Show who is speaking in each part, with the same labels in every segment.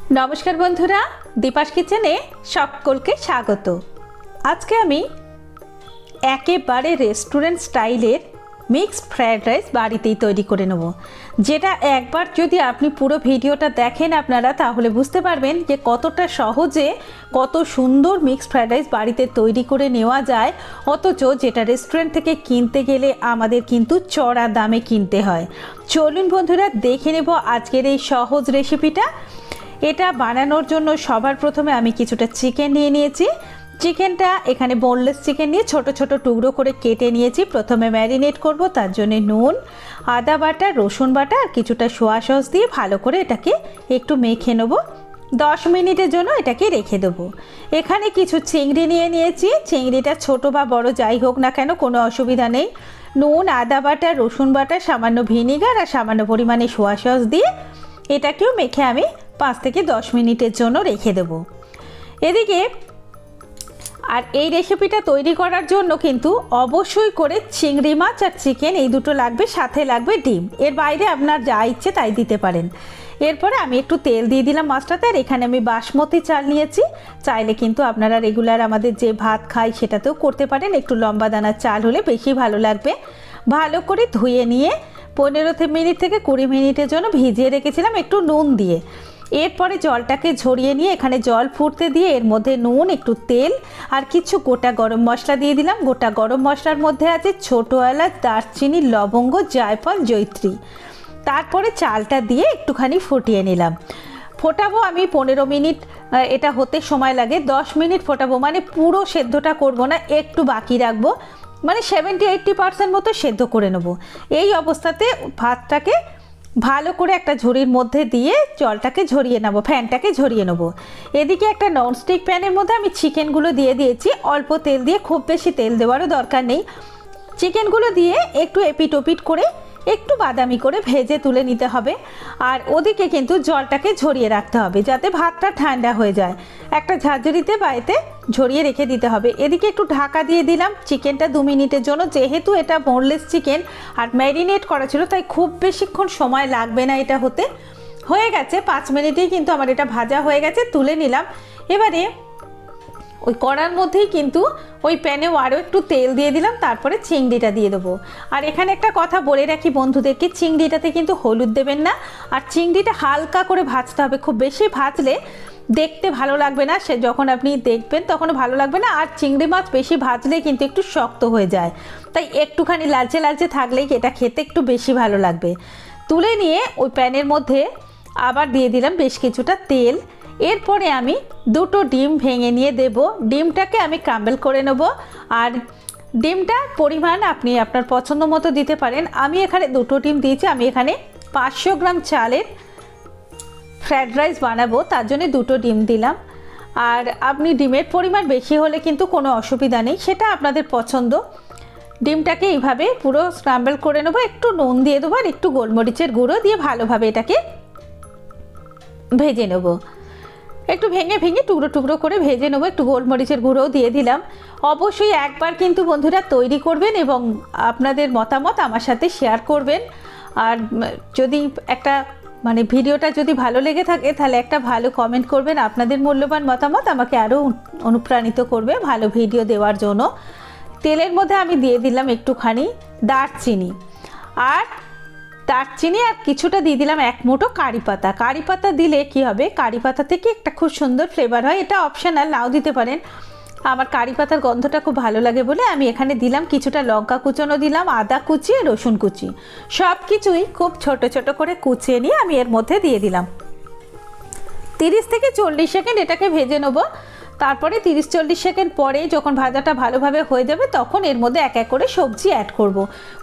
Speaker 1: नमस्कार बंधुरा दीपास किचेने सकलके स्वागत। आज के आमी एकेबारे रेस्टुरेंट स्टाइलेर मिक्स फ्राइड राइस बाड़ीतेई तैरी करे नेब। जेटा एक बार यदि आपनी पुरो भिडियोटा देखें आपनारा ताहले बुझते पारबेन जे कतटा सहजे कत सुंदर मिक्स फ्राइड राइस बाड़ीते तैरी करे नेওয়া যায়, অথচ যেটা रेस्टुरेंट থেকে কিনতে গেলে আমাদের কিন্তু চড়া দামে কিনতে হয়। চলুন বন্ধুরা দেখে নেব আজকের এই সহজ রেসিপিটা। এটা বানানোর জন্য সবার প্রথমে আমি কিছুটা চিকেন নিয়ে নিয়েছি। চিকেনটা এখানে বোনলেস চিকেন নিয়ে ছোট ছোট টুকরো করে কেটে নিয়েছি। প্রথমে ম্যারিনেট করব, তার জন্য নুন, আদা বাটা, রসুন বাটা আর কিছুটা সোয়া সস দিয়ে ভালো করে এটাকে একটু মেখে নেব। 10 মিনিটের জন্য এটাকে রেখে দেবো। এখানে কিছু চিংড়ি নিয়ে নিয়েছি। চিংড়িটা ছোট বা বড় যাই হোক না কেন কোনো অসুবিধা নেই। নুন, আদা বাটা, রসুন বাটা, সামান্য ভিনিগার আর সামান্য পরিমাণে সোয়া সস দিয়ে এটাকেও মেখে আমি 5 থেকে 10 মিনিটের জন্য রেখে দেব। এদিকে আর এই রেসিপিটা তৈরি করার জন্য কিন্তু অবশ্যই করে চিংড়ি মাছ আর চিকেন এই দুটো লাগবে, সাথে লাগবে ডিম। এর বাইরে আপনার যা ইচ্ছে তাই দিতে পারেন। এরপরে আমি একটু তেল দিয়ে দিলাম মাছটাতে। আর এখানে আমি বাসমতি চাল নিয়েছি। চাইলে কিন্তু আপনারা রেগুলার আমাদের যে ভাত খাই সেটাতেও করতে পারেন। একটু লম্বা দানার চাল হলে বেশি ভালো লাগবে। ভালো করে ধুয়ে নিয়ে 15 মিনিট থেকে 20 মিনিটের জন্য ভিজিয়ে রেখেছিলাম একটু নুন দিয়ে। এরপরে জলটাকে ঝরিয়ে নিয়ে এখানে জল ফুটতে দিয়ে এর মধ্যে নুন, একটু তেল আর কিছু গোটা গরম মশলা দিয়ে দিলাম। গোটা গরম মশলার মধ্যে আছে ছোটো এলাচ, দারচিনি, লবঙ্গ, জায়ফল, জয়িত্রী। তারপরে চালটা দিয়ে একটুখানি ফুটিয়ে নিলাম। ফোটাবো আমি 15 মিনিট, এটা হতে সময় লাগে। 10 মিনিট ফোটাবো, মানে পুরো সেদ্ধটা করব না, একটু বাকি রাখবো, মানে 70-80% মতো সেদ্ধ করে নেব। এই অবস্থাতে ভাতটাকে ভালো করে একটা ঝুড়ির মধ্যে দিয়ে জলটাকে ঝরিয়ে নেব, ফ্যানটাকে ঝরিয়ে নেব। এদিকে একটা ননস্টিক প্যানের মধ্যে আমি চিকেনগুলো দিয়ে দিয়েছি অল্প তেল দিয়ে, খুব বেশি তেল দেওয়ারও দরকার নেই। চিকেনগুলো দিয়ে একটু এপিট ওপিট করে একটু বাদামি করে ভেজে তুলে নিতে হবে। আর ওদিকে কিন্তু জলটাকে ঝরিয়ে রাখতে হবে যাতে ভাতটা ঠান্ডা হয়ে যায়। একটা ঝাঁঝরিতে বাড়িতে ঝরিয়ে রেখে দিতে হবে। এদিকে একটু ঢাকা দিয়ে দিলাম চিকেনটা 2 মিনিটের জন্য। যেহেতু এটা বোনলেস চিকেন আর ম্যারিনেট করা ছিল তাই খুব বেশিক্ষণ সময় লাগবে না এটা হতে। হয়ে গেছে 5 মিনিটেই কিন্তু আমার এটা ভাজা হয়ে গেছে, তুলে নিলাম। এবারে ওই কড়ার মধ্যেই কিন্তু ওই প্যানেও আরও একটু তেল দিয়ে দিলাম, তারপরে চিংড়িটা দিয়ে দেবো। আর এখানে একটা কথা বলে রাখি বন্ধুদেরকে, চিংড়িটাতে কিন্তু হলুদ দেবেন না। আর চিংড়িটা হালকা করে ভাজতে হবে, খুব বেশি ভাজলে দেখতে ভালো লাগবে না, সে যখন আপনি দেখবেন তখনও ভালো লাগবে না। আর চিংড়ি মাছ বেশি ভাজলে কিন্তু একটু শক্ত হয়ে যায়, তাই একটুখানি লালচে লালচে থাকলেই এটা খেতে একটু বেশি ভালো লাগবে। তুলে নিয়ে ওই প্যানের মধ্যে আবার দিয়ে দিলাম বেশ কিছুটা তেল। এরপরে আমি 2টো ডিম ভেঙে নিয়ে দেব। ডিমটাকে আমি ক্রাম্বল করে নেব। আর ডিমটার পরিমাণ আপনি আপনার পছন্দ মতো দিতে পারেন। আমি এখানে 2টো ডিম দিয়েছি। আমি এখানে 500 গ্রাম চালের ফ্রাইড রাইস বানাবো, তার জন্য 2টো ডিম দিলাম। আর আপনি ডিমের পরিমাণ বেশি হলে কিন্তু কোনো অসুবিধা নেই, সেটা আপনাদের পছন্দ। ডিমটাকে এইভাবে পুরো স্ক্রাম্বল করে নেবো। একটু নুন দিয়ে দেবো আর একটু গোলমরিচের গুঁড়ো দিয়ে ভালোভাবে এটাকে ভেজে নেব। একটু ভেঙে ভেঙে টুকরো টুকরো করে ভেজে নেবো। একটু গোলমরিচের গুঁড়োও দিয়ে দিলাম। অবশ্যই একবার কিন্তু বন্ধুরা তৈরি করবেন এবং আপনাদের মতামত আমার সাথে শেয়ার করবেন। আর যদি একটা মানে ভিডিওটা যদি ভালো লেগে থাকে তাহলে একটা ভালো কমেন্ট করবেন। আপনাদের মূল্যবান মতামত আমাকে আরও অনুপ্রাণিত করবে ভালো ভিডিও দেওয়ার জন্য। তেলের মধ্যে আমি দিয়ে দিলাম একটুখানি দারচিনি আর কিছুটা দিয়ে দিলাম 1 মুঠো কারি পাতা। কারি পাতা দিলে কি হবে, কারি পাতা থেকে একটা খুব সুন্দর ফ্লেভার হয়। এটা অপশনাল, নাও দিতে পারেন। আমার কারি পাতার গন্ধটা খুব ভালো লাগে বলে আমি এখানে দিলাম। কিছুটা লঙ্কা কুচনো দিলাম, আদা কুচি, রসুন কুচি, সব কিছুই খুব ছোট ছোট করে কুচিয়ে নিয়ে আমি এর মধ্যে দিয়ে দিলাম। 30 থেকে 40 সেকেন্ড এটাকে ভেজে নেব। তারপরে 30-40 সেকেন্ড পরে যখন ভাজাটা ভালোভাবে হয়ে যাবে তখন এর মধ্যে এক এক করে সবজি অ্যাড করব।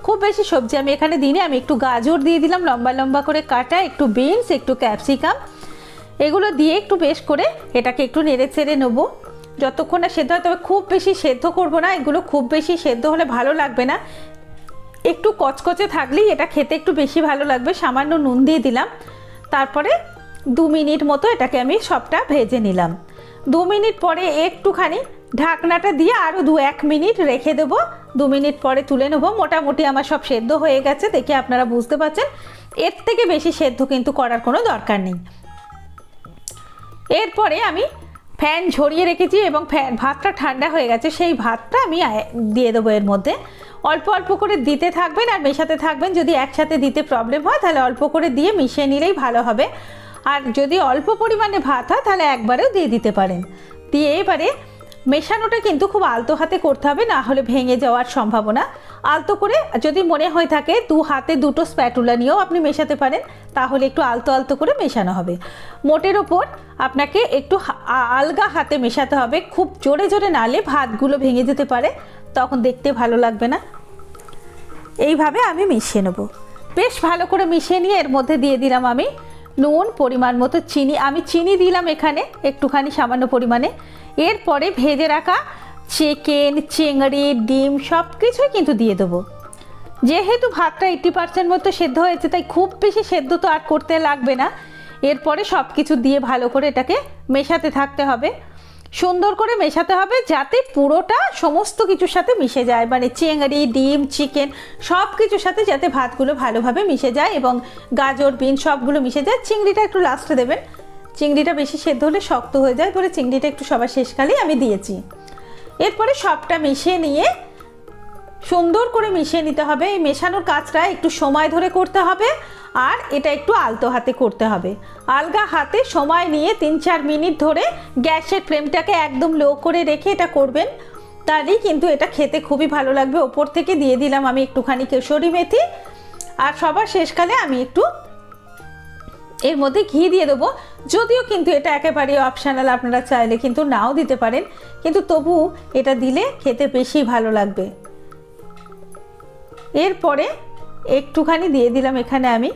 Speaker 1: খুব বেশি সবজি আমি এখানে দিইনি। আমি একটু গাজর দিয়ে দিলাম লম্বা লম্বা করে কাটা, একটু বিনস, একটু ক্যাপসিকাম, এগুলো দিয়ে একটু বেশ করে এটাকে একটু নেড়ে চেড়ে নেবো যতক্ষণ না সেদ্ধ হয়। তবে খুব বেশি সেদ্ধ করব না, এগুলো খুব বেশি সেদ্ধ হলে ভালো লাগবে না। একটু কচকচে থাকলেই এটা খেতে একটু বেশি ভালো লাগবে। সামান্য নুন দিয়ে দিলাম। তারপরে 2 মিনিট মতো এটাকে আমি সবটা ভেজে নিলাম। 2 মিনিট পরে একটুখানি ঢাকনাটা দিয়ে আরও 2-1 মিনিট রেখে দেবো। 2 মিনিট পরে তুলে নেব। মোটামুটি আমার সব সেদ্ধ হয়ে গেছে, দেখে আপনারা বুঝতে পারছেন। এর থেকে বেশি সেদ্ধ কিন্তু করার কোনো দরকার নেই। এরপরে আমি ফ্যান ঝরিয়ে রেখেছি এবং ভাতটা ঠান্ডা হয়ে গেছে, সেই ভাতটা আমি দিয়ে দেবো এর মধ্যে। অল্প অল্প করে দিতে থাকবেন আর মেশাতে থাকবেন। যদি একসাথে দিতে প্রবলেম হয় তাহলে অল্প করে দিয়ে মিশিয়ে নিলেই ভালো হবে। আর যদি অল্প পরিমাণে ভাত হয় তাহলে একবারেও দিয়ে দিতে পারেন। দিয়ে এবারে মেশানোটা কিন্তু খুব আলতো হাতে করতে হবে, না হলে ভেঙে যাওয়ার সম্ভাবনা। আলতো করে যদি মনে হয়ে থাকে 2 হাতে 2টো স্প্যাটুলা নিয়েও আপনি মেশাতে পারেন, তাহলে একটু আলতো আলতো করে মেশানো হবে। মোটের ওপর আপনাকে একটু আলগা হাতে মেশাতে হবে, খুব জোরে জোরে নালে ভাতগুলো ভেঙে যেতে পারে, তখন দেখতে ভালো লাগবে না। এইভাবে আমি মিশিয়ে নেব। বেশ ভালো করে মিশিয়ে নিয়ে এর মধ্যে দিয়ে দিলাম আমি নুন, পরিমাণ মতো চিনি। আমি চিনি দিলাম এখানে একটুখানি সামান্য পরিমাণে। এরপরে ভেজে রাখা চিকেন, চিংড়ি, ডিম সব কিছুই কিন্তু দিয়ে দেবো। যেহেতু ভাতটা 80% মতো সেদ্ধ হয়েছে, তাই খুব বেশি সেদ্ধ তো আর করতে লাগবে না। এরপরে সব কিছু দিয়ে ভালো করে এটাকে মেশাতে থাকতে হবে, সুন্দর করে মেশাতে হবে, যাতে পুরোটা সমস্ত কিছুর সাথে মিশে যায়। মানে চিংড়ি, ডিম, চিকেন সব কিছুর সাথে যাতে ভাতগুলো ভালোভাবে মিশে যায় এবং গাজর, বিন সবগুলো মিশে যায়। চিংড়িটা একটু লাস্টে দেবেন, চিংড়িটা বেশি সেদ্ধ হলে শক্ত হয়ে যায়, বলে চিংড়িটা একটু সবার শেষকালেই আমি দিয়েছি। এরপরে সবটা মিশিয়ে নিয়ে সুন্দর করে মিশিয়ে নিতে হবে। এই মেশানোর কাজটা একটু সময় ধরে করতে হবে আর এটা একটু আলতো হাতে করতে হবে। আলগা হাতে সময় নিয়ে 3-4 মিনিট ধরে গ্যাসের ফ্লেমটাকে একদম লো করে রেখে এটা করবেন, তাহলেই কিন্তু এটা খেতে খুবই ভালো লাগবে। ওপর থেকে দিয়ে দিলাম আমি একটুখানি কেশরি মেথি, আর সবার শেষকালে আমি একটু এর মধ্যে ঘি দিয়ে দেবো। যদিও কিন্তু এটা একেবারে অপশনাল, আপনারা চাইলে কিন্তু নাও দিতে পারেন, কিন্তু তবু এটা দিলে খেতে বেশি ভালো লাগবে। এরপরে একটুখানি দিয়ে দিলাম এখানে আমি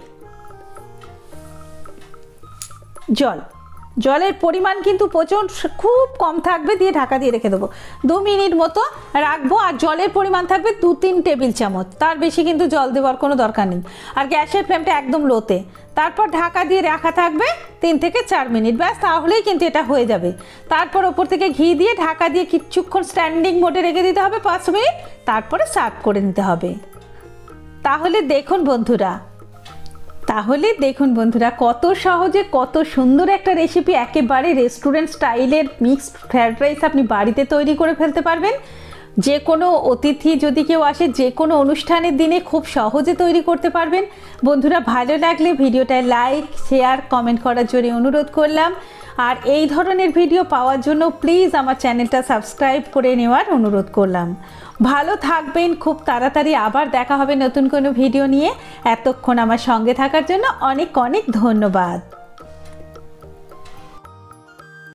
Speaker 1: জলের পরিমাণ কিন্তু প্রচণ্ড খুব কম থাকবে, দিয়ে ঢাকা দিয়ে রেখে দেবো। 2 মিনিট মতো রাখবো। আর জলের পরিমাণ থাকবে 2-3 টেবিল চামচ, তার বেশি কিন্তু জল দেওয়ার কোনো দরকার নেই। আর গ্যাসের ফ্লেমটা একদম লোতে, তারপর ঢাকা দিয়ে রাখা থাকবে 3 থেকে 4 মিনিট, ব্যাস তাহলেই কিন্তু এটা হয়ে যাবে। তারপর ওপর থেকে ঘি দিয়ে ঢাকা দিয়ে কিছুক্ষণ স্ট্যান্ডিং মোডে রেখে দিতে হবে 5 মিনিট, তারপরে সার্ভ করে নিতে হবে। তাহলে দেখুন বন্ধুরা কত সহজে কত সুন্দর একটা রেসিপি, একেবারে রেস্টুরেন্ট স্টাইলের মিক্সড ফ্রাইড রাইস আপনি বাড়িতে তৈরি করে ফেলতে পারবেন। যে কোনো অতিথি যদি কেউ আসে, যে কোনো অনুষ্ঠানের দিনে খুব সহজে তৈরি করতে পারবেন। বন্ধুরা ভালো লাগলে ভিডিওটায় লাইক, শেয়ার, কমেন্ট করার জন্য অনুরোধ করলাম। আর এই ধরনের ভিডিও পাওয়ার জন্য প্লিজ আমার চ্যানেলটা সাবস্ক্রাইব করে নেওয়ার অনুরোধ করলাম। ভালো থাকবেন, খুব তাড়াতাড়ি আবার দেখা হবে নতুন কোনো ভিডিও নিয়ে। এতক্ষণ আমার সঙ্গে থাকার জন্য অনেক অনেক ধন্যবাদ।